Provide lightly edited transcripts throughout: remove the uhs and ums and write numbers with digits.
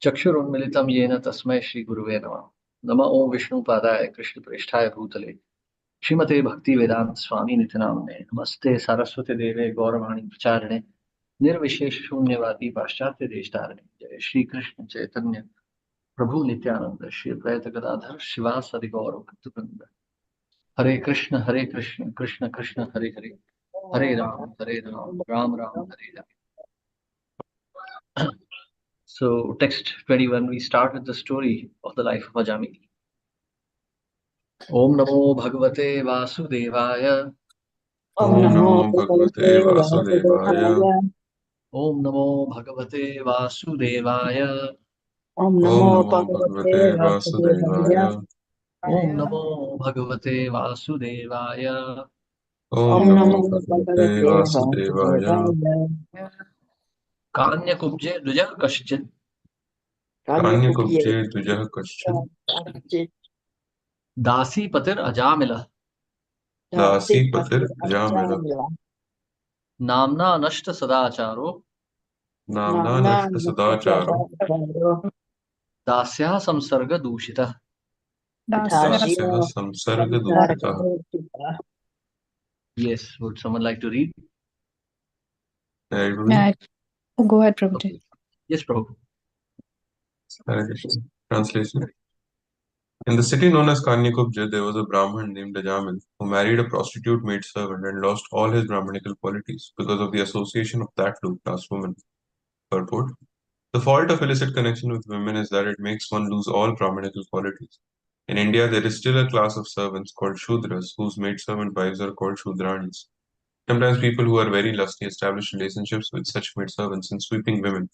चक्षुरुन्मिलितं येन तस्मै श्रीगुरुवे नमः। नमः ओं विष्णुपादाय कृष्णप्रेष्ठाय भूतले श्रीमते भक्तिवेदांत स्वामी नित्य नामने नमस्ते सारस्वती देवे गौरवाणी प्रचारिणे निर्विशेष शून्यवादी पाश्चात्य देशतारिणे जय श्री कृष्ण चैतन्य प्रभु नित्यानंद श्री अद्वैत गदाधर शिवासदि गौर भक्तवृंद। हरे कृष्ण कृष्ण कृष्ण हरे हरे, हरे Ram Ram Ram Hare Hare. So, text 21, we start with the story of the life of Ajamil. Om Namo Bhagavate Vasudevaya. ॐ ॐ नमो नमो भगवते भगवते वासुदेवाय। वासुदेवाय। Om Namo Bhagavate Vasudevaya. ॐ ॐ नमो नमो भगवते भगवते वासुदेवाय। वासुदेवाय। Om Namo Bhagavate Vasudevaya. ॐ ॐ नमो नमो भगवते भगवते वासुदेवाय। वासुदेवाय। Kanya Kubje Duja Kashchin. कान्यकुब्जे कान्यकुब्जे द्विजः कश्चन। Dasi Patir Ajamila. दासीपतिर् अजामिलः। Namna Nashta Sadacharo. नाम्ना नाम्ना नष्ट सदाचारो। नमः Dasya Samsarga Dushita. दास्यः संसर्गदूषितः। Yes, would someone like to read? Hare Go ahead, Prabhuji. Okay. Yes, Prabhu. Krishna. Translation. In the city known as Kanyakubja, there was a Brahmin named Ajamil who married a prostitute maidservant and lost all his Brahminical qualities because of the association of that low-class woman. Purport: the fault of illicit connection with women is that it makes one lose all Brahminical qualities. In India, there is still a class of servants called Shudras, whose maidservant wives are called Shudranis. Sometimes people who are very lusty establish relationships with such maidservants and sweeping women,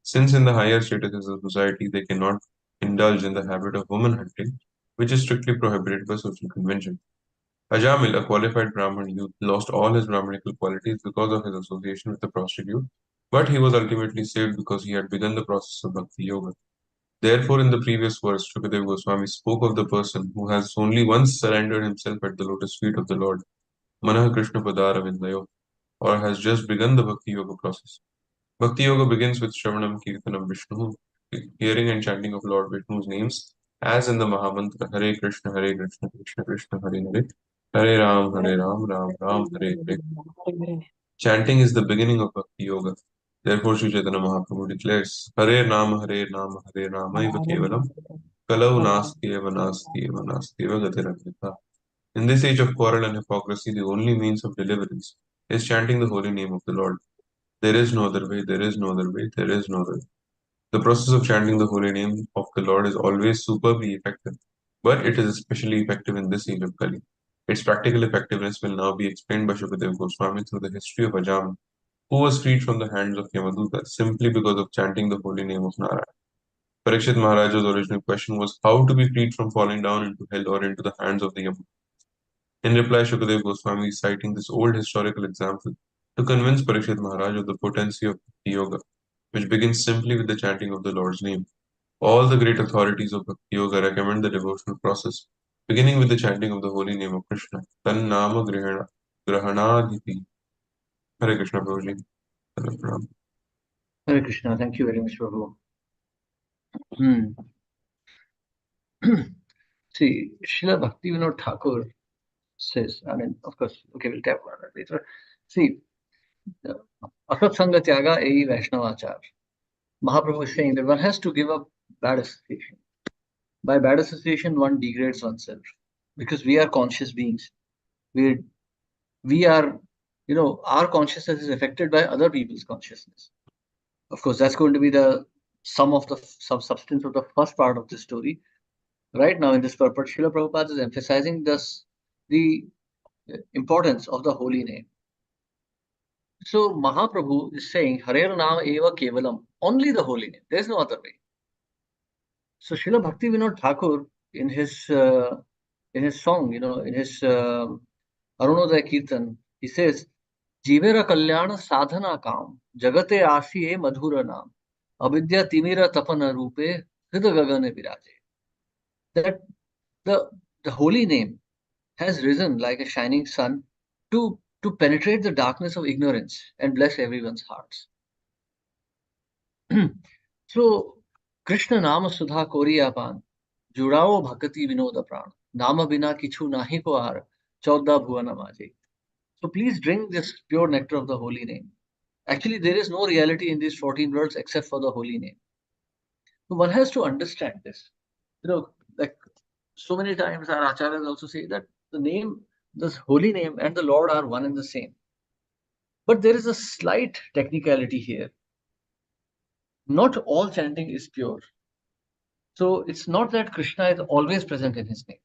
since in the higher statuses of society they cannot indulge in the habit of woman hunting, which is strictly prohibited by social convention. Ajamil, a qualified Brahmin youth, lost all his Brahminical qualities because of his association with the prostitute, but he was ultimately saved because he had begun the process of Bhakti Yoga. Therefore, in the previous verse, Shukadeva Goswami spoke of the person who has only once surrendered himself at the lotus feet of the Lord, Manah Krishna Padara Vindayo, or has just begun the Bhakti Yoga process. Bhakti Yoga begins with Shravanam Kirtanam Vishnu, hearing and chanting of Lord Vishnu's names, as in the Mahamantra Hare Krishna, Krishna Krishna, Hare Hare, Hare Ram, Ram Ram, Hare Hare. Chanting is the beginning of Bhakti Yoga. Therefore, Sri Chaitanya Mahaprabhu declares, Hare Nama, Hare Nama, Hare Ramaiva Kevalam, Kalau Nastyeva Gatiranyatha. In this age of quarrel and hypocrisy, the only means of deliverance is chanting the holy name of the Lord. There is no other way, there is no other way, there is no other way. The process of chanting the holy name of the Lord is always superbly effective, but it is especially effective in this age of Kali. Its practical effectiveness will now be explained by Shukadeva Goswami through the history of Ajam, who was freed from the hands of Yamaduta simply because of chanting the holy name of Narayan. Parikshit Maharaj's original question was how to be freed from falling down into hell or into the hands of the Yamaduta. In reply, Shukadeva Goswami is citing this old historical example to convince Parikshit Maharaj of the potency of Bhakti Yoga, which begins simply with the chanting of the Lord's name. All the great authorities of Bhakti Yoga recommend the devotional process, beginning with the chanting of the holy name of Krishna. Tan Nama Grahanadhiti. Hare Krishna Prabhuji. Hare Krishna. Thank you very much, Prabhu. See, Srila Bhaktivinoda Thakur says, I mean, of course, okay, we'll talk about that later. See, Asat Sangha Tyaga Ei Vaishnavachar. Mahaprabhu is saying that one has to give up bad association. By bad association, one degrades oneself because we are conscious beings. We are, our consciousness is affected by other people's consciousness. Of course, that's going to be the sum of the substance of the first part of the story. Right now, in this purport, Srila Prabhupada is emphasizing the importance of the holy name. So Mahaprabhu is saying, Harer Naam Eva Kevalam, only the holy name. There is no other way. So Srila Bhaktivinoda Thakur, in his song, in his Arunodaya Kirtan, he says, Jivera Kalyana Sadhana Kam, Jagate Asiye Madhura Nam, Avidya Timira Tapana Rupe, Hida Gagane Viraje. That the holy name has risen like a shining sun to penetrate the darkness of ignorance and bless everyone's hearts. So Krishna नाम सुधा कोरियापान, जुड़ाओ भक्ति विनोद प्राण, नाम बिना किछु नाहि को are, 14 भुवन माजे. So please drink this pure nectar of the holy name. Actually, there is no reality in these 14 words except for the holy name. So one has to understand this. Like so many times our acharyas also say that the name, this holy name and the Lord are one and the same. But there is a slight technicality here. Not all chanting is pure. So it's not that Krishna is always present in his name.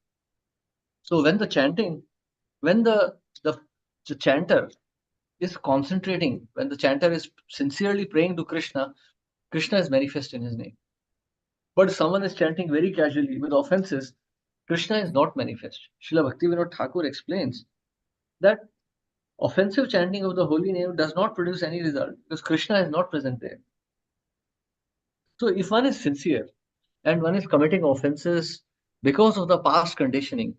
So when the chanting, when the chanter is concentrating, when the chanter is sincerely praying to Krishna, Krishna is manifest in his name. But if someone is chanting very casually with offenses, Krishna is not manifest. Srila Bhaktivinoda Thakur explains that offensive chanting of the holy name does not produce any result because Krishna is not present there. So if one is sincere and one is committing offenses because of the past conditioning,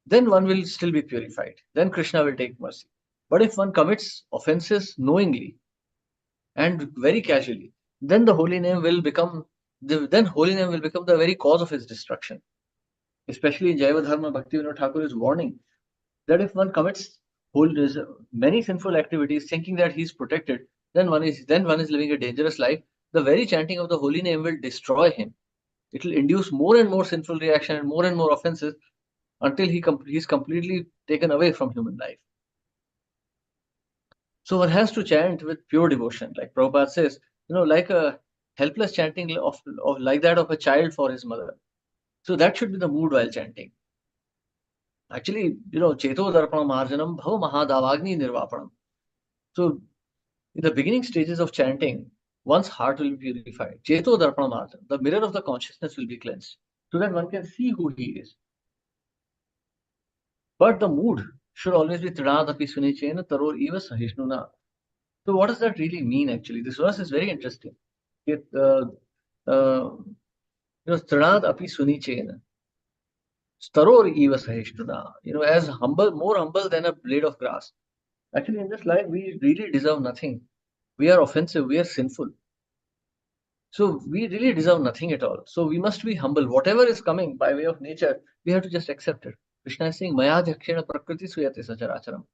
then one will still be purified. Then Krishna will take mercy. But if one commits offenses knowingly and very casually, then the holy name will become the very cause of his destruction. Especially in Jaiva Dharma, Bhaktivinoda Thakur is warning that if one commits many sinful activities thinking that he is protected, then one is living a dangerous life. The very chanting of the holy name will destroy him. It will induce more and more sinful reaction and more offenses until he is completely taken away from human life. So one has to chant with pure devotion, like Prabhupada says, like a helpless chanting of like that of a child for his mother. So that should be the mood while chanting. Actually, Cheto Darpana Marjanam Bhava Mahadavagni Nirvapanam. So in the beginning stages of chanting, one's heart will be purified. Cheto Darpana Marjanam, the mirror of the consciousness will be cleansed, so that one can see who he is. But the mood should always be Trinadapi Sunichena Taror Eva Sahishnuna. So what does that really mean actually? This verse is very interesting. Trinad Api Sunichena. Staror Eva Sahishnuna. As humble, more humble than a blade of grass. Actually, in this life, we really deserve nothing. We are offensive, we are sinful. So we really deserve nothing at all. So we must be humble. Whatever is coming by way of nature, we have to just accept it. Krishna is saying, Maya Dhakshena Prakriti Suyate Sacharacharam.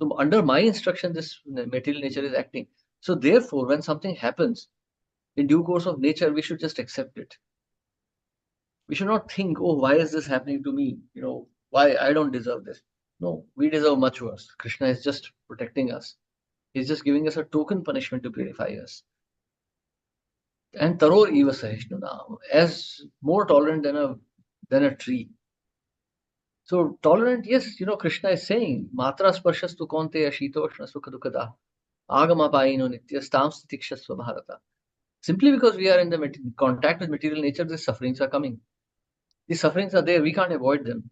So under my instruction, this material nature is acting. So therefore, when something happens in due course of nature, we should just accept it. We should not think, oh, why is this happening to me? Why I don't deserve this. No, we deserve much worse. Krishna is just protecting us. He's just giving us a token punishment to purify us. And Taror Eva Sahishnuna, as more tolerant than a tree. So tolerant, yes, Krishna is saying, Matra Sparshas tu konte ashitoshna sukha dukkada, Agama paino nitya stam stitikshasva bharata. Simply because we are in the contact with material nature, these sufferings are coming. These sufferings are there, we can't avoid them.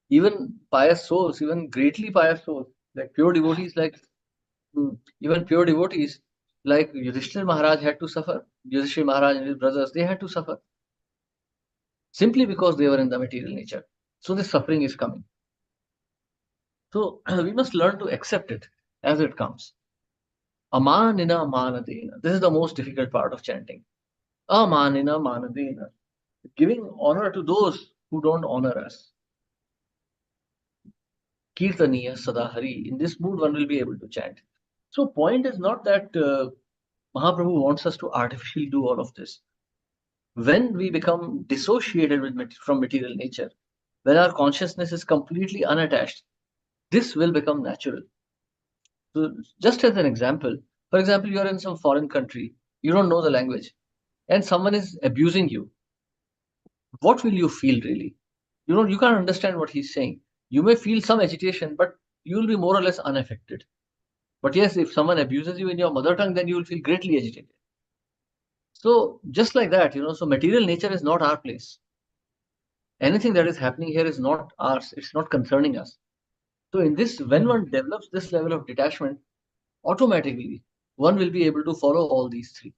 Even pious souls, even greatly pious souls, like pure devotees, even pure devotees, like Yudhishthir Maharaj had to suffer. Yudhishthir Maharaj and his brothers, they had to suffer. Simply because they were in the material nature. So this suffering is coming. So we must learn to accept it as it comes. Amanina manadena. This is the most difficult part of chanting. Amanina manadena. Giving honor to those who don't honor us. Kirtaniya Sadahari. In this mood, one will be able to chant. So point is not that Mahaprabhu wants us to artificially do all of this. When we become dissociated from material nature, when our consciousness is completely unattached, this will become natural. So just as an example, for example, you're in some foreign country, you don't know the language, and someone is abusing you. What will you feel really? You can't understand what he's saying. You may feel some agitation, but you will be more or less unaffected. But yes, if someone abuses you in your mother tongue, then you will feel greatly agitated. So just like that, so material nature is not our place. Anything that is happening here is not ours. It's not concerning us. So in this, when one develops this level of detachment, automatically one will be able to follow all these three.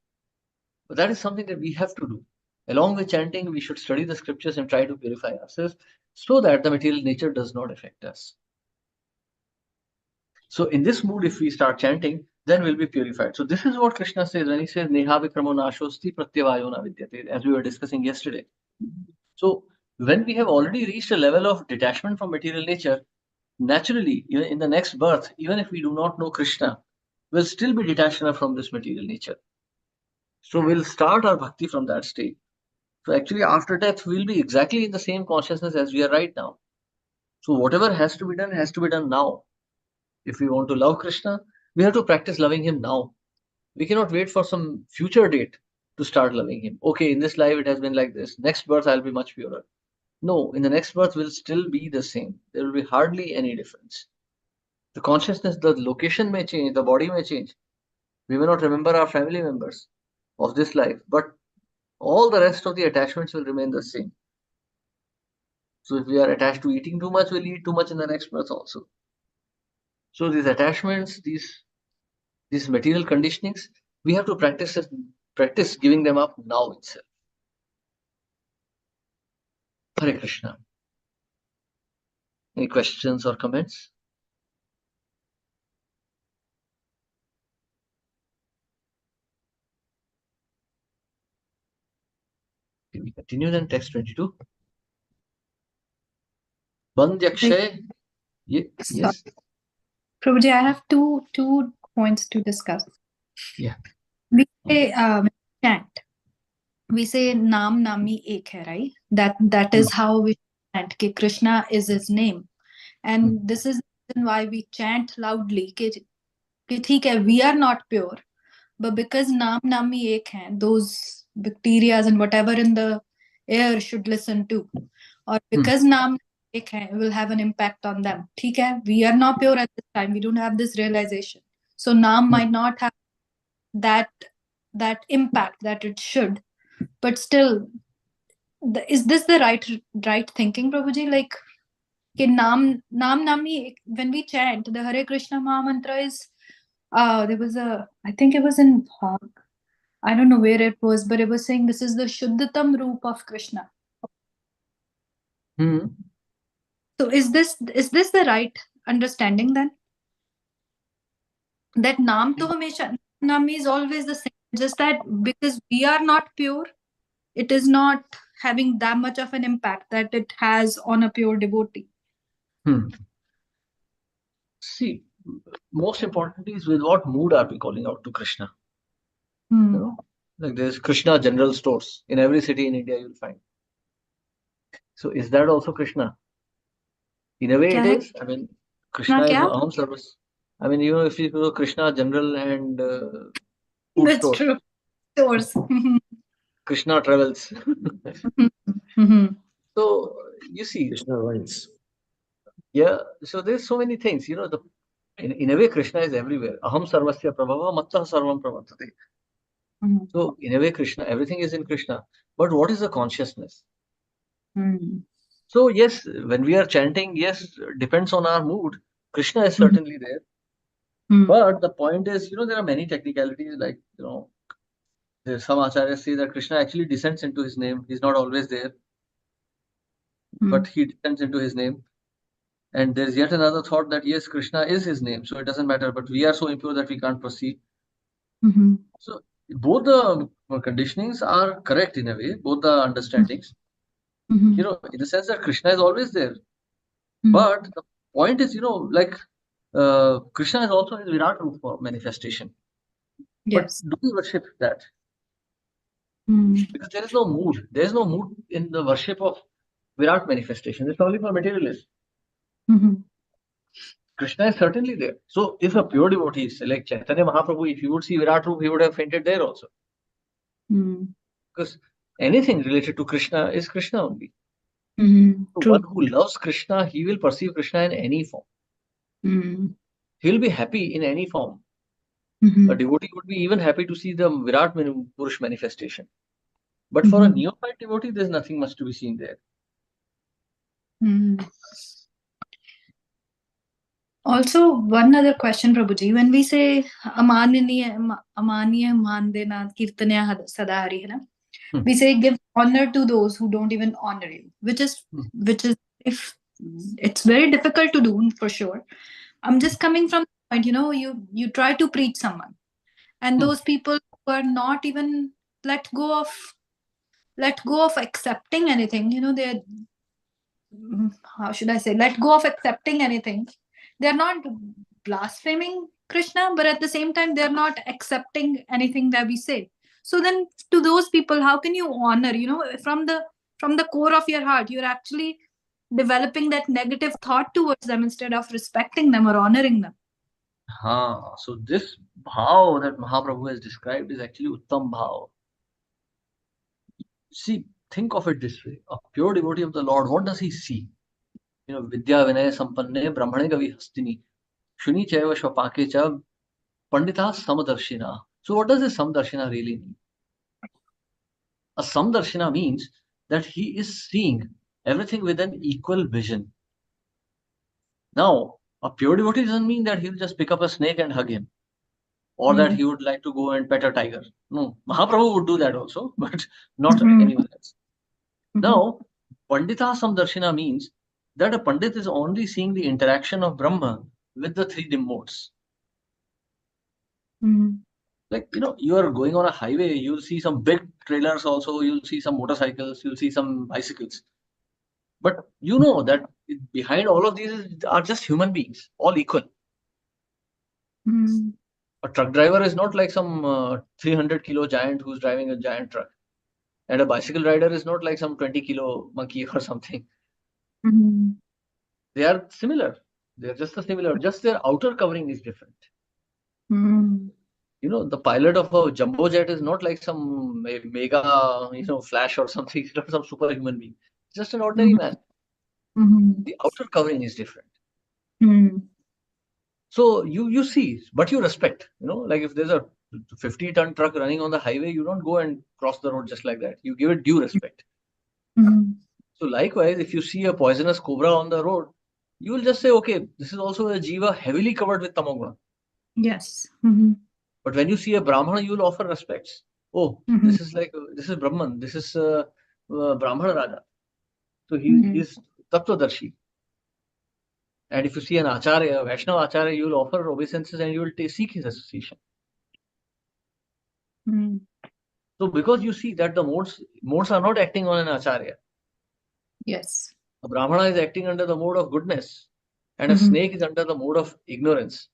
But that is something that we have to do. Along with chanting, we should study the scriptures and try to purify ourselves so that the material nature does not affect us. So in this mood, if we start chanting, then we'll be purified. So this is what Krishna says when he says Neha vikramo nashosti pratyavayo na vidyate, as we were discussing yesterday. So when we have already reached a level of detachment from material nature, naturally, in the next birth, even if we do not know Krishna, we'll still be detached enough from this material nature. So we'll start our bhakti from that state. So actually, after death, we'll be exactly in the same consciousness as we are right now. So whatever has to be done has to be done now. If we want to love Krishna, we have to practice loving him now. We cannot wait for some future date to start loving him. Okay, in this life it has been like this. Next birth I'll be much purer. No, in the next birth will still be the same. There will be hardly any difference. The consciousness, the location may change, the body may change. We may not remember our family members of this life, but all the rest of the attachments will remain the same. So if we are attached to eating too much, we'll eat too much in the next birth also. So these attachments, these material conditionings, we have to practice giving them up now itself. Hare Krishna. Any questions or comments? Can we continue then? Text 22. Bandyakshay. Yes. Prabhuji, I have two points to discuss. Yeah. We say chant. We say Naam Nami Ek hai, right? That is how we chant. Ki Krishna is his name, and this is the reason why we chant loudly. Ki theek hai, we are not pure, but because Naam Nami Ek hai, those bacteria and whatever in the air should listen to, or because Naam Ek hai, will have an impact on them. ठीक है, we are not pure at this time. We don't have this realization. So Naam might not have that impact that it should, but still, is this the right thinking, Prabhuji? Like, Naam Nami, when we chant the Hare Krishna Maha Mantra is, there was I think it was in Bhag. I don't know where it was, but it was saying this is the Shuddhatam Roop of Krishna. So is this the right understanding then? That Naam to hamesha, Naam is always the same, just that because we are not pure, it is not having that much of an impact that it has on a pure devotee. See, most importantly is with what mood are we calling out to Krishna? You know, like there's Krishna general stores in every city in India you'll find. So is that also Krishna? In a way it is. I mean, Krishna is Aham service. I mean, if you go Krishna general and food that's store. True. Stores. Krishna travels. So you see, Krishna wines. Yeah, so there's so many things, in a way Krishna is everywhere. Aham sarvasya prabhava mattah sarvam pravartate. So in a way Krishna, everything is in Krishna. But what is the consciousness? So yes, when we are chanting, yes, depends on our mood. Krishna is certainly there. But the point is, there are many technicalities, like, there's some acharyas say that Krishna actually descends into his name. He's not always there, but he descends into his name. And there's yet another thought that yes, Krishna is his name, so it doesn't matter, but we are so impure that we can't proceed. So both the conditionings are correct in a way, both the understandings. In the sense that Krishna is always there. But the point is, like Krishna is also his Virat Roop for manifestation. Yes. But do we worship that? Because there is no mood. There is no mood in the worship of Virat manifestation. It's only for materialists. Krishna is certainly there. So if a pure devotee is like Chaitanya Mahaprabhu, if he would see Virat Roop, he would have fainted there also. Because anything related to Krishna is Krishna only. So one who loves Krishna, he will perceive Krishna in any form. He will be happy in any form. A devotee would be even happy to see the Virat Purush manifestation. But for a neophyte devotee, there's nothing much to be seen there. Also, one other question, Prabhuji. When we say Amaniya Mandena Kirtanya Sadhari, we say give honor to those who don't even honor you, which is if it's very difficult to do for sure. I'm just coming from the point, you try to preach someone, and Hmm. those people who are not even let go of accepting anything, they're, how should I say, let go of accepting anything. They're not blaspheming Krishna, but at the same time, they're not accepting anything that we say. So then, to those people, how can you honor? From the core of your heart, you're actually developing that negative thought towards them instead of respecting them or honoring them. So this bhav that Mahaprabhu has described is actually Uttam bhav. See, think of it this way: a pure devotee of the Lord, what does he see? Vidya Vinaya Sampanne Brahmane Gavi Hastini Shuni Chaiva Shvapake Cha Pandita Samadarshina. So what does this Samadarshina really mean? A Samadarshina means that he is seeing everything with an equal vision. Now, a pure devotee doesn't mean that he'll just pick up a snake and hug him, or that he would like to go and pet a tiger. No, Mahaprabhu would do that also, but not anyone else. Now, Pandita Samdarshina means that a Pandit is only seeing the interaction of Brahma with the three dim modes. Like, you are going on a highway, you'll see some big trailers also, you'll see some motorcycles, you'll see some bicycles. But you know that behind all of these are just human beings, all equal. A truck driver is not like some 300 kilo giant who's driving a giant truck. And a bicycle rider is not like some 20 kilo monkey or something. They are similar. They're just similar. Just their outer covering is different. The pilot of a jumbo jet is not like some mega, Flash or something. It's not some superhuman being. It's just an ordinary man. The outer covering is different. So you see, but you respect. Like if there's a 50-ton truck running on the highway, you don't go and cross the road just like that. You give it due respect. So likewise, if you see a poisonous cobra on the road, you will just say, okay, this is also a jiva heavily covered with tamoguna. Yes. But when you see a brahmana, you will offer respects. Oh, this is Brahman. This is Brahmana Raja. So he's Tattvadarshi. And if you see an Acharya, Vaishnava Acharya, you will offer obeisances and you will seek his association. So because you see that the modes are not acting on an Acharya. Yes. A Brahmana is acting under the mode of goodness, and a snake is under the mode of ignorance.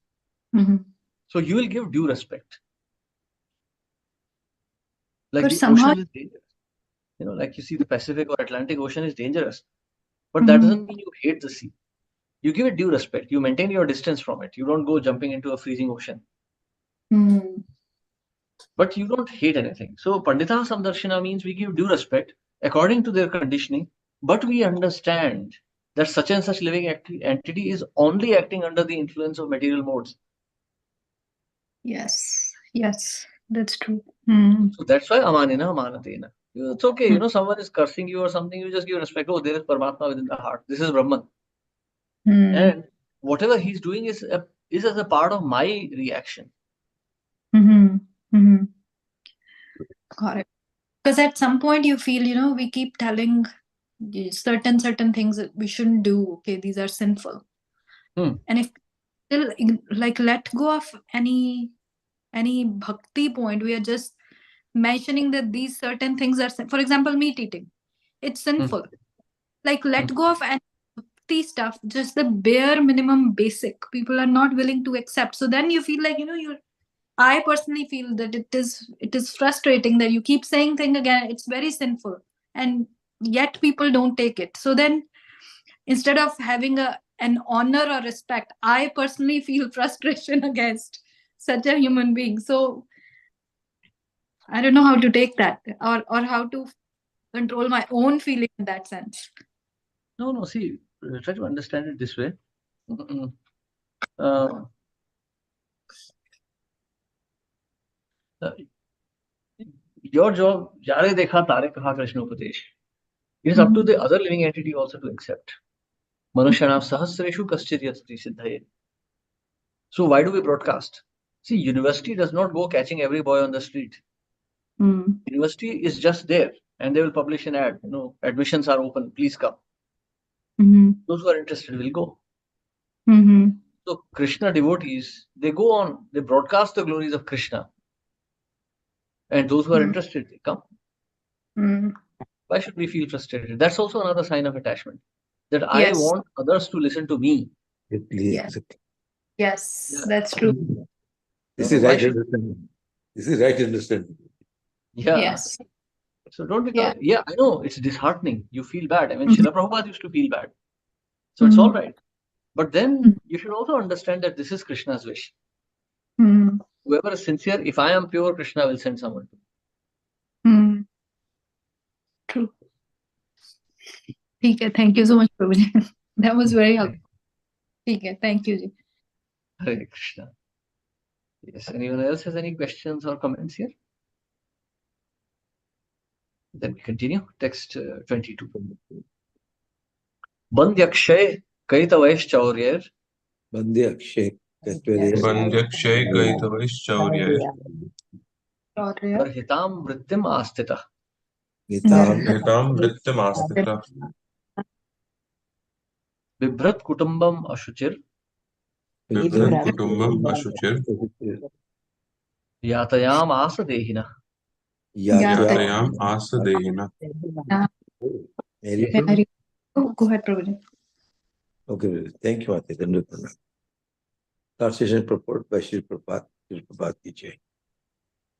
So you will give due respect. Like But the somehow, ocean is dangerous. Like you see the Pacific or Atlantic Ocean is dangerous. But that doesn't mean you hate the sea. You give it due respect. You maintain your distance from it. You don't go jumping into a freezing ocean. But you don't hate anything. So Pandita Samdarshina means we give due respect according to their conditioning, but we understand that such and such living entity is only acting under the influence of material modes. yes, that's true. So that's why amanina amanatena. It's okay, someone is cursing you or something, you just give respect. Oh, there is Paramatma within the heart. This is Brahman. And whatever he's doing is as a part of my reaction. Got it. Because at some point you feel, we keep telling certain things that we shouldn't do. Okay, these are sinful. And if still like let go of any bhakti point, we are just mentioning that these certain things are for example, meat eating, it's sinful. Like let go of any bhakti stuff, just the bare minimum basic people are not willing to accept. So then you feel like I personally feel that it is frustrating that you keep saying thing again, it's very sinful, and yet people don't take it. So then instead of having an honor or respect, I personally feel frustration against such a human being. So I don't know how to take that or how to control my own feeling in that sense. No, see, try to understand it this way. Your job, Jare Dekha Tare Kaha Krishna Upadesh. It is up to the other living entity also to accept. Manushyanam Sahasreshu Kaschit Yasti Siddhaye. So why do we broadcast? See, university does not go catching every boy on the street. University is just there and they will publish an ad. Admissions are open, please come. Those who are interested will go. So Krishna devotees, they go on, they broadcast the glories of Krishna. And those who are interested, they come. Why should we feel frustrated? That's also another sign of attachment. That I Yes. want others to listen to me. Yes. Exactly. Yes, Yeah. that's true. This No, is why right should- understanding. This is right understanding. Yeah. Yes. So don't become, yeah, I know it's disheartening. You feel bad. I mean, Mhm. Srila Prabhupada used to feel bad. So it's Mhm. all right. But then Mhm. you should also understand that this is Krishna's wish. Hmm. Whoever is sincere, if I am pure, Krishna will send someone to me. Hmm. True. ठीक है, thank you so much, Prabhuji. That was very helpful. ठीक है, thank you ji. Hare Krishna. Yes, anyone else has any questions or comments here? Then we continue. Text 22. Bandyakshay Kaitavaischauryar Bandya Akshay Katvarya Bandyakshay Kaitavaischauryay Chaurya. Garhitam Vrittim Astita Nitam Nitam Vrittim Astita Bibhrat Kutumbam Ashuchir Bibhrat Kutumbam Ashuchir Yatayam Asadehina. Yatayam Asadehina. Very Yeah, good. go ahead, Prabhuji. Okay, thank you, Mate. Translation purport by Sri Prabhupada. Sri Prabhupada ki jai.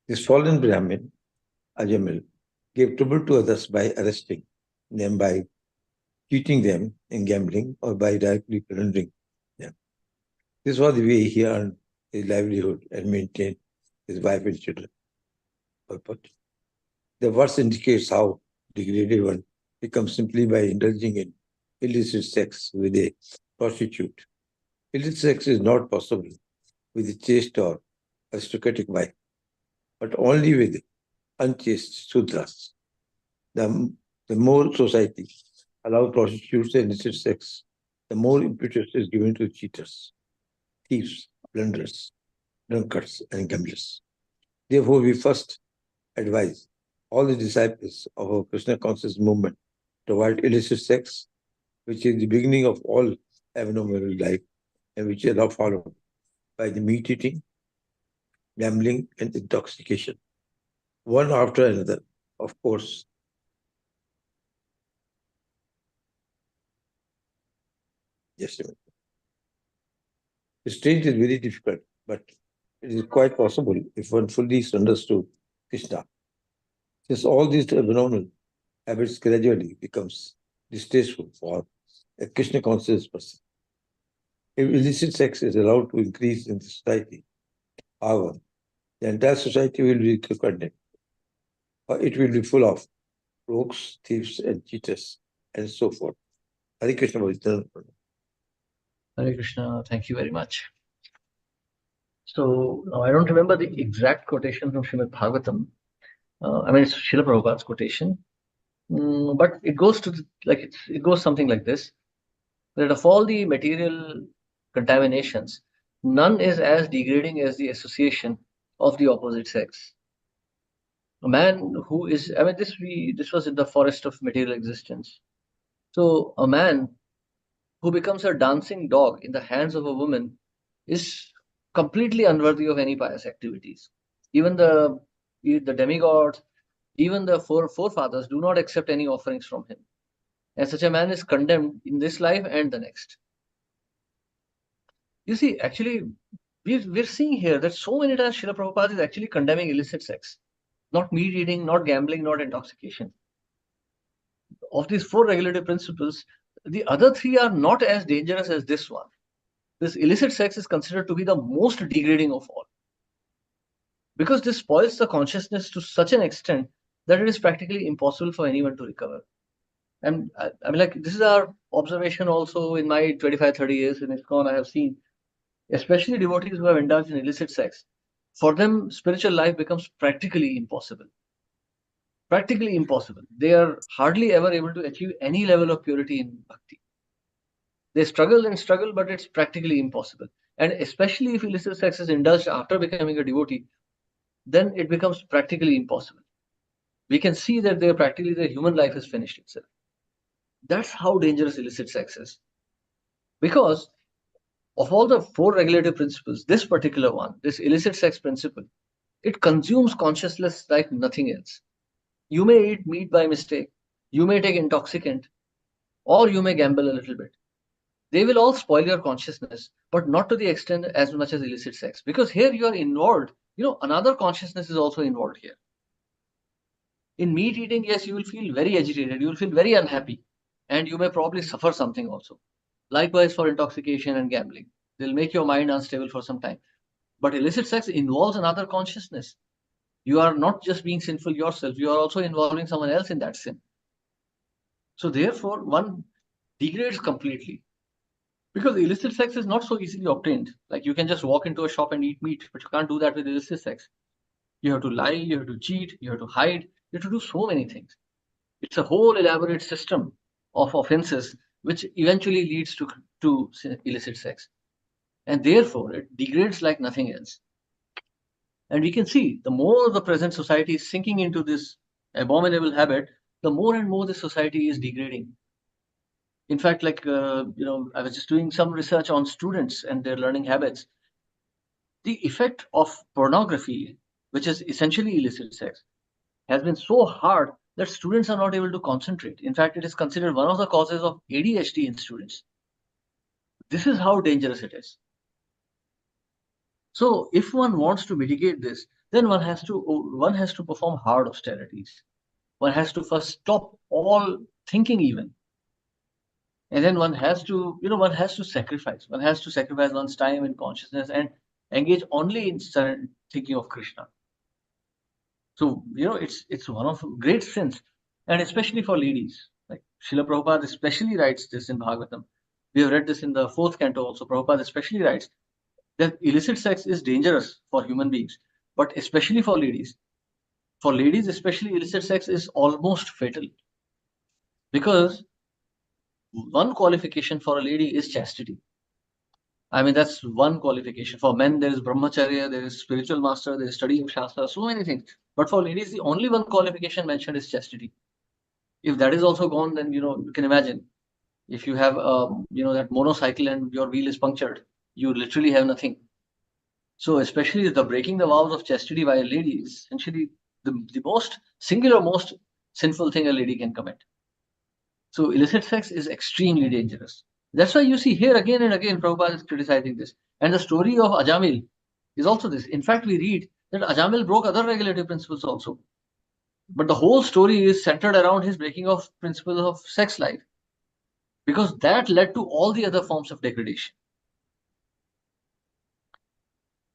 This fallen Brahmin, Ajamil, gave trouble to others by arresting them, by cheating them in gambling, or by directly plundering them. This was the way he earned his livelihood and maintained his wife and children. Purport. The verse indicates how degraded one becomes simply by indulging in illicit sex with a prostitute. Illicit sex is not possible with a chaste or aristocratic wife, but only with unchaste Sudras. The more society allows prostitutes and illicit sex, the more impetus is given to cheaters, thieves, plunderers, drunkards, and gamblers. Therefore, we first advise all the disciples of our Krishna conscious movement to avoid illicit sex, which is the beginning of all abnormal life, and which is now followed by the meat eating, gambling, and intoxication, one after another, of course. Just a minute. Restraint is very difficult, but it is quite possible if one fully surrenders to Krishna. Since all these abnormal habits gradually becomes distasteful for a Krishna conscious person. If illicit sex is allowed to increase in society, however, the entire society will be condemned. Or it will be full of rogues, thieves, and cheaters, and so forth. Hare Krishna Vaishnava. Hare Krishna. Thank you very much. So now I don't remember the exact quotation from Srimad Bhagavatam. I mean, it's Srila Prabhupada's quotation. But it goes to it goes something like this: that of all the material contaminations, none is as degrading as the association of the opposite sex. A man who is, I mean, this was in the forest of material existence. So a man who becomes a dancing dog in the hands of a woman is completely unworthy of any pious activities. Even the demigods, even the forefathers do not accept any offerings from him. And such a man is condemned in this life and the next. You see, actually, we're seeing here that so many times Srila Prabhupada is actually condemning illicit sex, not meat eating, not gambling, not intoxication. Of these four regulative principles, the other three are not as dangerous as this one. This illicit sex is considered to be the most degrading of all, because this spoils the consciousness to such an extent that it is practically impossible for anyone to recover. And I mean, like, this is our observation also in my 25-30 years in ISKCON. I have seen, especially devotees who have indulged in illicit sex, for them, spiritual life becomes practically impossible. Practically impossible. They are hardly ever able to achieve any level of purity in bhakti. They struggle and struggle, but it's practically impossible. And especially if illicit sex is indulged after becoming a devotee, then it becomes practically impossible. We can see that their human life has finished itself. That's how dangerous illicit sex is. Because of all the 4 regulative principles, this particular one, this illicit sex principle, it consumes consciousness like nothing else. You may eat meat by mistake, you may take intoxicant, or you may gamble a little bit. They will all spoil your consciousness, but not to the extent as much as illicit sex. Because here you are involved, another consciousness is also involved here. In meat eating, yes, you will feel very agitated, you will feel very unhappy, and you may probably suffer something also. Likewise for intoxication and gambling. They'll make your mind unstable for some time. But illicit sex involves another consciousness. You are not just being sinful yourself, you are also involving someone else in that sin. So therefore, one degrades completely. Because illicit sex is not so easily obtained. Like you can just walk into a shop and eat meat, but you can't do that with illicit sex. You have to lie, you have to cheat, you have to hide, you have to do so many things. It's a whole elaborate system of offenses which eventually leads to illicit sex. And therefore, it degrades like nothing else. And we can see the more the present society is sinking into this abominable habit, the more and more the society is degrading. In fact, I was just doing some research on students and their learning habits. The effect of pornography, which is essentially illicit sex, has been so hard that students are not able to concentrate. In fact, it is considered one of the causes of ADHD in students. This is how dangerous it is. So if one wants to mitigate this, then one has to perform hard austerities. One has to first stop all thinking even. And then one has to sacrifice. One has to sacrifice one's time and consciousness and engage only in thinking of Krishna. So, it's one of great sins, and especially for ladies. Like Srila Prabhupada especially writes this in Bhagavatam. We have read this in the 4th canto also. Prabhupada especially writes that illicit sex is dangerous for human beings, but especially for ladies. For ladies, especially, illicit sex is almost fatal. Because one qualification for a lady is chastity. I mean, that's one qualification. For men, there is brahmacharya, there is spiritual master, there is study of Shastra, so many things. But for ladies, the only one qualification mentioned is chastity. If that is also gone, then, you can imagine. If you have, that motorcycle and your wheel is punctured, you literally have nothing. So especially the breaking the vows of chastity by a lady is essentially the most sinful thing a lady can commit. So illicit sex is extremely dangerous. That's why you see here again and again Prabhupada is criticizing this. And the story of Ajamil is also this. In fact, we read that Ajamil broke other regulative principles also. But the whole story is centered around his breaking of principles of sex life. Because that led to all the other forms of degradation.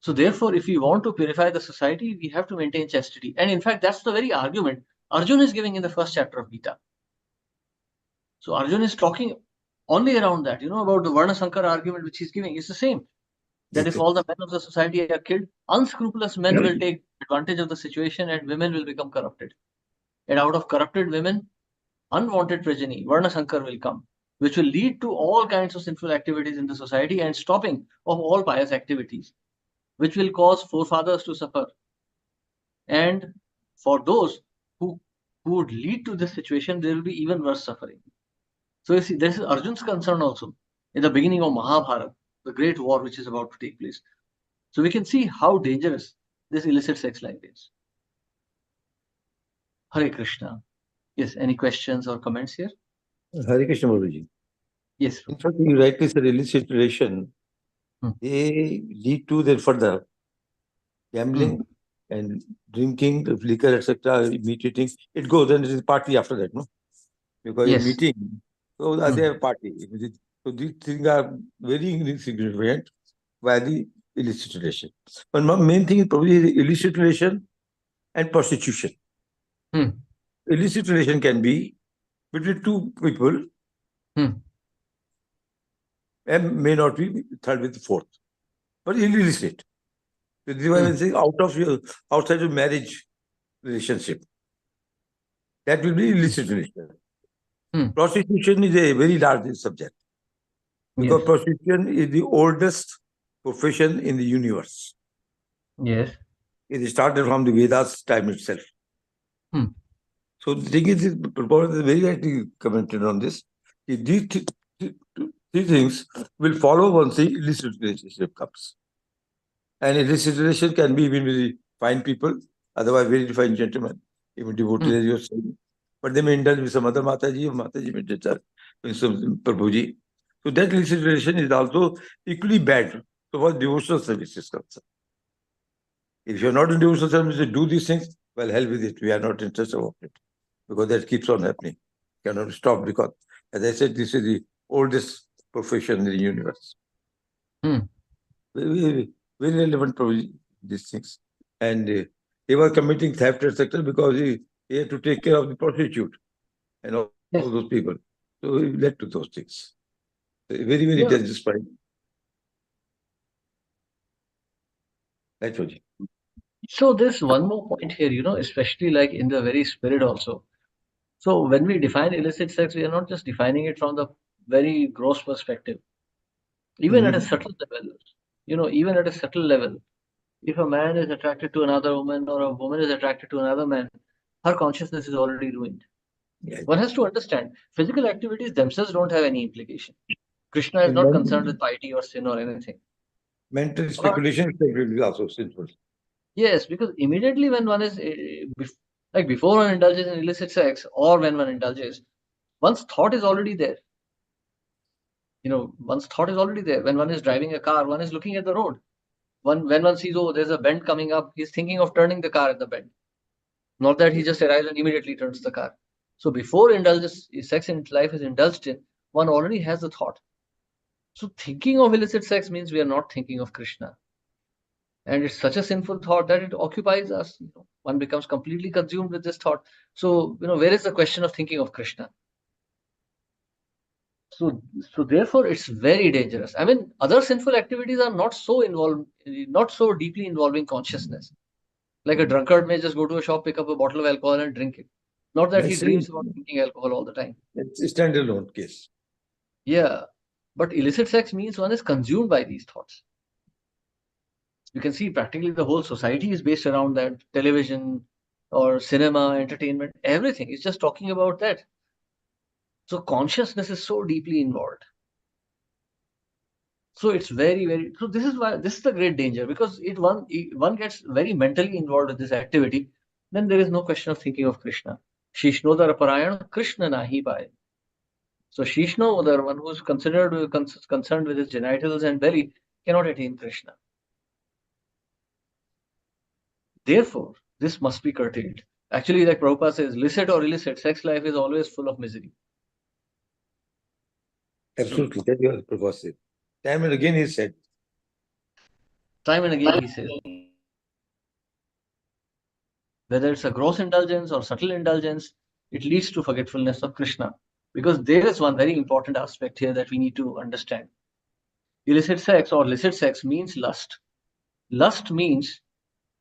So therefore, if we want to purify the society, we have to maintain chastity. And in fact, that's the very argument Arjuna is giving in the 1st chapter of Gita. So Arjuna is talking only around that, about the Varna Sankara argument which he's giving. It's the same. That if all the men of the society are killed, unscrupulous men will take advantage of the situation and women will become corrupted. And out of corrupted women, unwanted progeny, Varna Sankara will come, which will lead to all kinds of sinful activities in the society and stopping of all pious activities, which will cause forefathers to suffer. And for those who would lead to this situation, there will be even worse suffering. So you see, this is Arjuna's concern also in the beginning of Mahabharata, the great war which is about to take place. So we can see how dangerous this illicit sex life is. Hare Krishna. Yes, any questions or comments here? Hare Krishna, Babaji. Yes. In fact, you rightly said illicit relation, they lead to then further gambling and drinking, the liquor, etc., meat eating. It goes, and it is party after that, no? Because Yes. in meeting, so they have party. So these things are very insignificant by the illicit relation. But main thing is probably the illicit relation and prostitution. Illicit relation can be between 2 people and may not be third with the fourth, but illicit. This is why I'm saying outside of marriage relationship, that will be illicit relation. Prostitution is a very large subject because prostitution is the oldest profession in the universe. Yes. It started from the Vedas time itself. So the thing is, Prabhupada is very rightly commented on this. These three things will follow once the illicit relationship comes. And illicit relation can be even with fine people, otherwise very fine gentlemen, even devotees, as you're saying. But they may indulge with some other Mataji, or Mataji may indulge with some Prabhuji. So that illicit relation is also equally bad. So what devotional service is concerned. If you're not in devotional service to do these things, well, hell with it. We are not interested about it. Because that keeps on happening. Cannot stop because, as I said, this is the oldest profession in the universe. Very relevant for these things. And he was committing theft, etc., because he had to take care of the prostitute and all those people. So he led to those things. Very, very dangerous crime. That's what. So there's one more point here, especially like in the very spirit also. So when we define illicit sex, we are not just defining it from the very gross perspective. Even at a subtle level, even at a subtle level, if a man is attracted to another woman or a woman is attracted to another man, her consciousness is already ruined. One has to understand, physical activities themselves don't have any implication. Krishna is not concerned with piety or sin or anything. Mental speculation is also sinful. Yes, because immediately when one is, like before one indulges in illicit sex or when one indulges, one's thought is already there. One's thought is already there. When one is driving a car, one is looking at the road. When one sees, oh, there's a bend coming up, he's thinking of turning the car at the bend. Not that he just arrives and immediately turns the car. So before sex in life is indulged in, one already has the thought. So thinking of illicit sex means we are not thinking of Krishna. And it's such a sinful thought that it occupies us. One becomes completely consumed with this thought. So, where is the question of thinking of Krishna? So therefore, it's very dangerous. I mean, other sinful activities are not so deeply involving consciousness. Like a drunkard may just go to a shop, pick up a bottle of alcohol and drink it. Not that he dreams about drinking alcohol all the time. It's a standalone case. Yeah. But illicit sex means one is consumed by these thoughts. You can see practically the whole society is based around that. Television or cinema, entertainment, everything is just talking about that. So consciousness is so deeply involved. So it's very, very, so this is the great danger, because one gets very mentally involved with this activity, then there is no question of thinking of Krishna. Shishnodar Parayana Krishna nahi paye. So Shishnodar, one who is concerned with his genitals and belly, cannot attain Krishna. Therefore, this must be curtailed. Actually, like Prabhupada says, licit or illicit, sex life is always full of misery. Absolutely, that was Prabhupada said. Time and again he said. Time and again he says, whether it's a gross indulgence or subtle indulgence, it leads to forgetfulness of Krishna. Because there is one very important aspect here that we need to understand. Illicit sex or licit sex means lust. Lust means,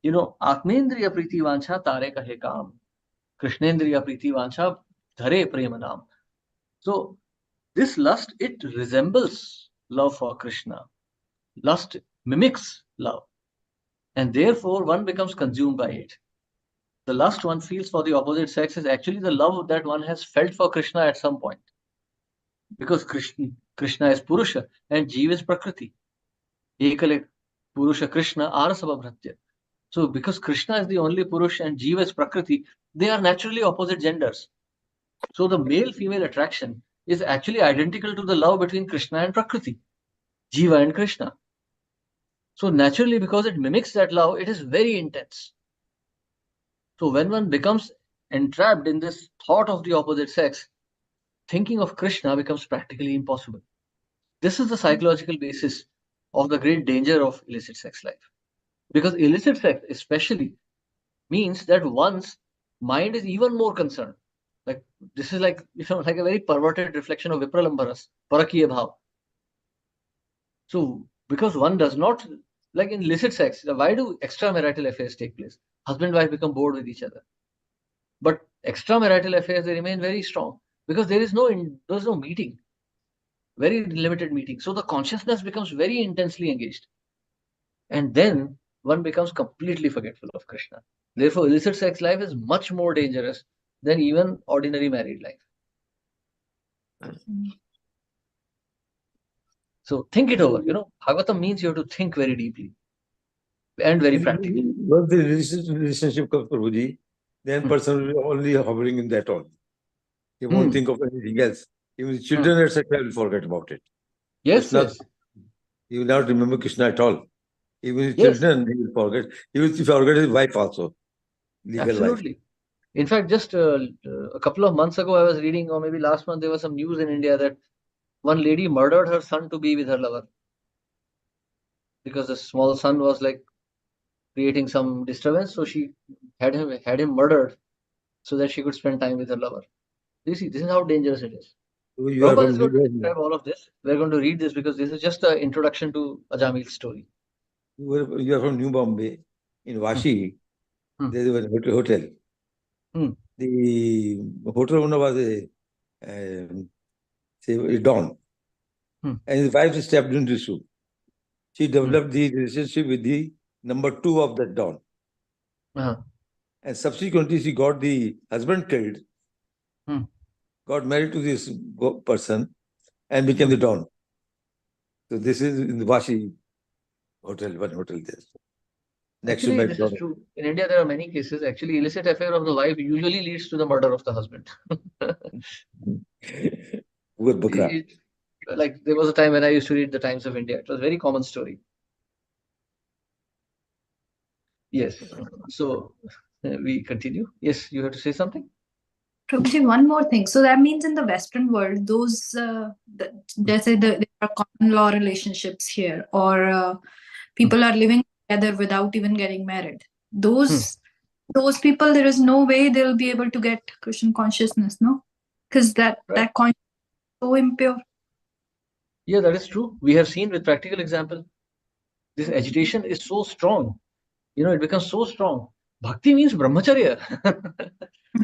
Atmendriya priti vancha tare kahe kaam. Krishnendriya priti vancha dhare premanam. So this lust, it resembles love for Krishna. Lust mimics love. And therefore one becomes consumed by it. The lust one feels for the opposite sex is actually the love that one has felt for Krishna at some point. Because Krishna is Purusha and Jeev is Prakriti. Ekale Purusha Krishna Arasabhabhratya. So because Krishna is the only Purusha and Jeev is Prakriti, they are naturally opposite genders. So the male-female attraction is actually identical to the love between Krishna and Prakriti, Jiva and Krishna. So naturally, because it mimics that love, it is very intense. So when one becomes entrapped in this thought of the opposite sex, thinking of Krishna becomes practically impossible. This is the psychological basis of the great danger of illicit sex life. Because illicit sex especially means that one's mind is even more concerned. Like this is like a very perverted reflection of Vipralambaras, Parakiya Bhav. So because one does not, like in illicit sex, why do extramarital affairs take place? Husband and wife become bored with each other. But extramarital affairs, they remain very strong because there's no meeting, very limited meeting. So the consciousness becomes very intensely engaged. And then one becomes completely forgetful of Krishna. Therefore, illicit sex life is much more dangerous than even ordinary married life. So think it over. Bhagavatam means you have to think very deeply and very practically. Once the relationship comes, Prabhuji, then person will be only hovering in that only. He won't think of anything else. Even children, etc., will forget about it. Yes, Krishna, yes. he will not remember Krishna at all. Even his Yes. children, he will forget. He will forget his wife also, legal wife. Absolutely. In fact, just a couple of months ago, I was reading, or maybe last month, there was some news in India that one lady murdered her son to be with her lover because the small son was like creating some disturbance. So she had him murdered so that she could spend time with her lover. You see, this is how dangerous it is. So you are Prabhupada from is going to New describe all of this. We're going to read this because this is just the introduction to Ajamil's story. You are from New Bombay. In Vashi, there was a hotel. The hotel owner was a don. And his wife stepped into the shoe. She developed the relationship with the number 2 of that don. And subsequently, she got the husband killed, got married to this person, and became the don. So this is in the Vashi hotel, one hotel there. Next Actually, to this is McDonald's. true. In India, there are many cases. Actually, illicit affair of the wife usually leads to the murder of the husband. Poor Bukra. Like there was a time when I used to read the Times of India. It was a very common story. Yes. So we continue. Yes, you have to say something. Prabhuji, one more thing. So that means in the Western world, those let's say there are common law relationships here, or people are living together without even getting married. Those people, there is no way they'll be able to get Krishna consciousness, no? Because that consciousness is so impure. Yeah, that is true. We have seen with practical example. This agitation is so strong. It becomes so strong. Bhakti means brahmacharya.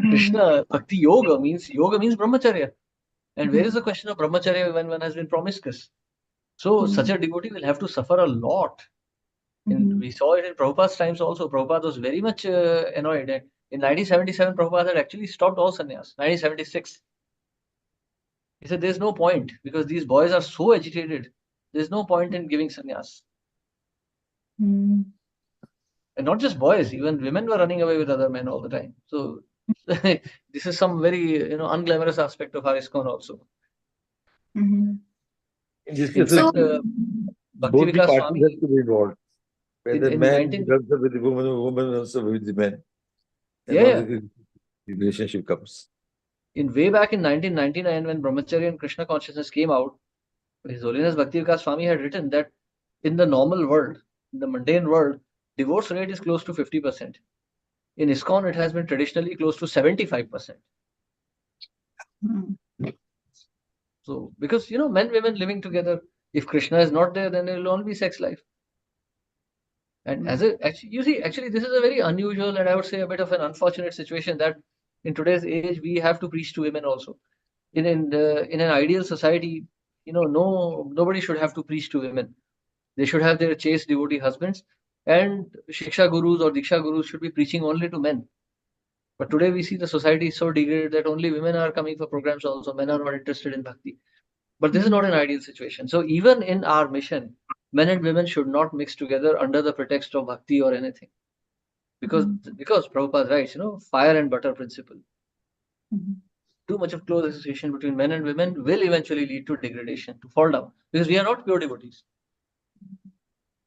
Krishna, Bhakti yoga means brahmacharya. And where is the question of brahmacharya when one has been promiscuous? So such a devotee will have to suffer a lot. And we saw it in Prabhupada's times also. Prabhupada was very much annoyed. And in 1977, Prabhupada had actually stopped all sannyas. 1976. He said, there's no point because these boys are so agitated. There's no point in giving sannyas. And not just boys, even women were running away with other men all the time. So this is some very unglamorous aspect of our ISKCON also. In this In case, fact, Bhakti both the Vikas parties Swami have to be involved. Whether in man 19 runs up with the woman or woman runs up with the man. Then Yeah, all yeah. the relationship comes. in way back in 1999 when Brahmacharya and Krishna consciousness came out, His Holiness Bhakti Vikas Swami had written that in the normal world, in the mundane world, divorce rate is close to 50%. In ISKCON, it has been traditionally close to 75%. So, because, men, women living together, if Krishna is not there, then there will only be sex life. And actually, this is a very unusual and I would say a bit of an unfortunate situation that in today's age, we have to preach to women also. In an ideal society, nobody should have to preach to women. They should have their chaste devotee husbands, and Shiksha gurus or Diksha gurus should be preaching only to men. But today we see the society is so degraded that only women are coming for programs also. Men are not interested in bhakti. But this is not an ideal situation. So even in our mission, men and women should not mix together under the pretext of bhakti or anything. Because Prabhupada writes, fire and butter principle. Too much of close association between men and women will eventually lead to degradation, to fall down. Because we are not pure devotees.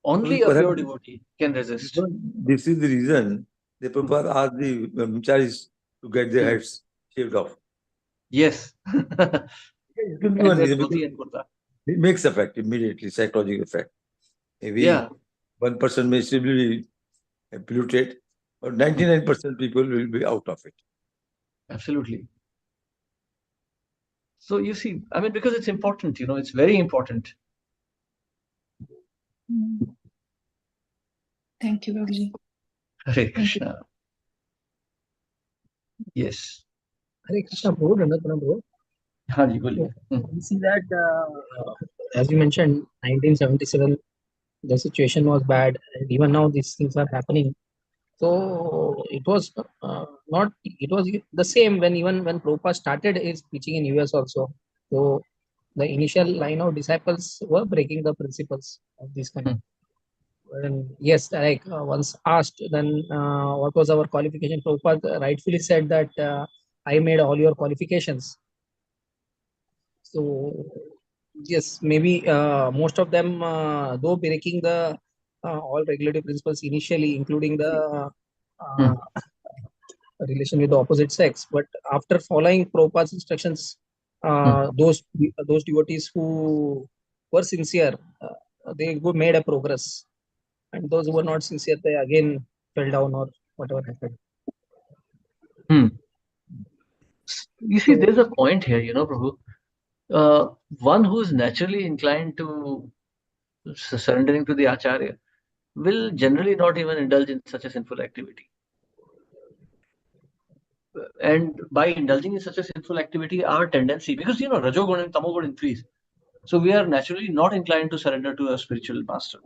Only a pure devotee can resist. This is the reason the Prabhupada asked the brahmacharis to get their heads shaved off. Yes. It could be And one their reason dhoti because and kurta. it makes effect immediately, psychological effect. Maybe Yeah. one person may still be polluted, but 99% people will be out of it. Absolutely. So you see, I mean, because it's important, it's very important. Thank you, Prabhuji. Hare Krishna. Yes. Hare Krishna, bro, Rangatana, bro. Haji, boliye. We see that, as you mentioned, 1977, the situation was bad, and even now these things are happening. So it was it was the same when Prabhupada started his preaching in US also. So the initial line of disciples were breaking the principles of this kind. And yes, like once asked, then what was our qualification? Prabhupada rightfully said that I made all your qualifications. So yes, maybe most of them, though breaking the all regulative principles initially, including the relation with the opposite sex, but after following Prabhupada's instructions, those devotees who were sincere, they made a progress, and those who were not sincere, they again fell down or whatever happened. You see, there's a point here, Prabhu. One who's naturally inclined to surrendering to the Acharya will generally not even indulge in such a sinful activity. And by indulging in such a sinful activity, our tendency, because Rajogun and Tamogun increase, so we are naturally not inclined to surrender to a spiritual master.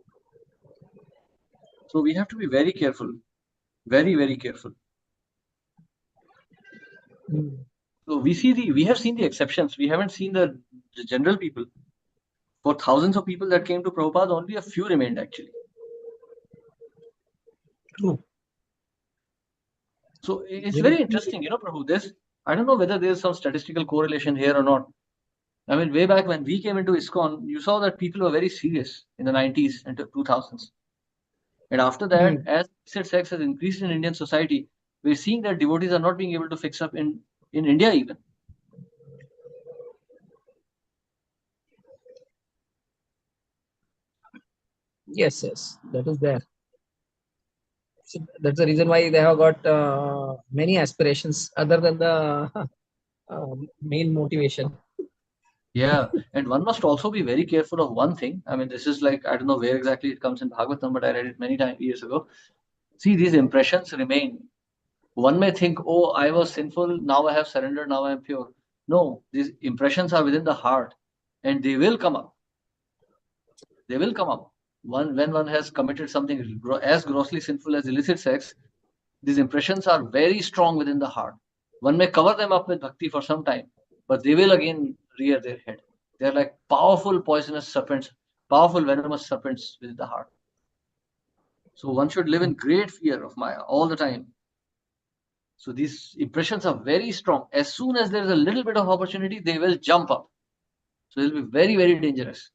So we have to be very careful, very, very careful. So we have seen the exceptions. We haven't seen the general people. For thousands of people that came to Prabhupada, only a few remained actually. True. So it's very interesting, Prabhu. I don't know whether there's some statistical correlation here or not. I mean, way back when we came into ISKCON, you saw that people were very serious in the 90s and 2000s. And after that, as illicit sex has increased in Indian society, we're seeing that devotees are not being able to fix up in India even. Yes, that is there. So that's the reason why they have got many aspirations other than the main motivation. Yeah, and one must also be very careful of one thing. I mean, this is like, I don't know where exactly it comes in Bhagavatam, but I read it many years ago. See, these impressions remain. One may think, oh, I was sinful, now I have surrendered, now I am pure. No, these impressions are within the heart and they will come up. They will come up. When one has committed something as grossly sinful as illicit sex, these impressions are very strong within the heart. One may cover them up with bhakti for some time, but they will again rear their head. They are like powerful poisonous serpents, powerful venomous serpents within the heart. So one should live in great fear of Maya all the time. So these impressions are very strong. As soon as there is a little bit of opportunity, they will jump up. So they'll be very, very dangerous.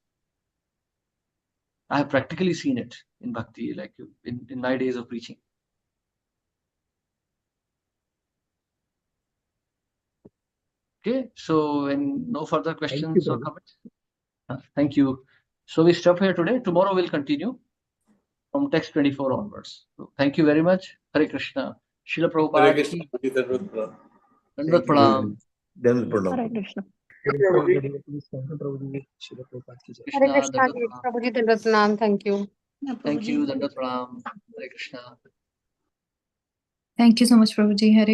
I have practically seen it in bhakti, like in my days of preaching. Okay, so no further questions or comments. Thank you. So we stop here today. Tomorrow we'll continue from text 24 onwards. So thank you very much. Hare Krishna. Srila Prabhupada. Dandavat Pranam. Dandavat Pranam. Hare Krishna. Hare Krishna, Prabhuji, Dandavat Pranam. Thank you. Thank you, Dandavat Pranam. Hare Krishna. Thank you so much, Prabhuji. Hare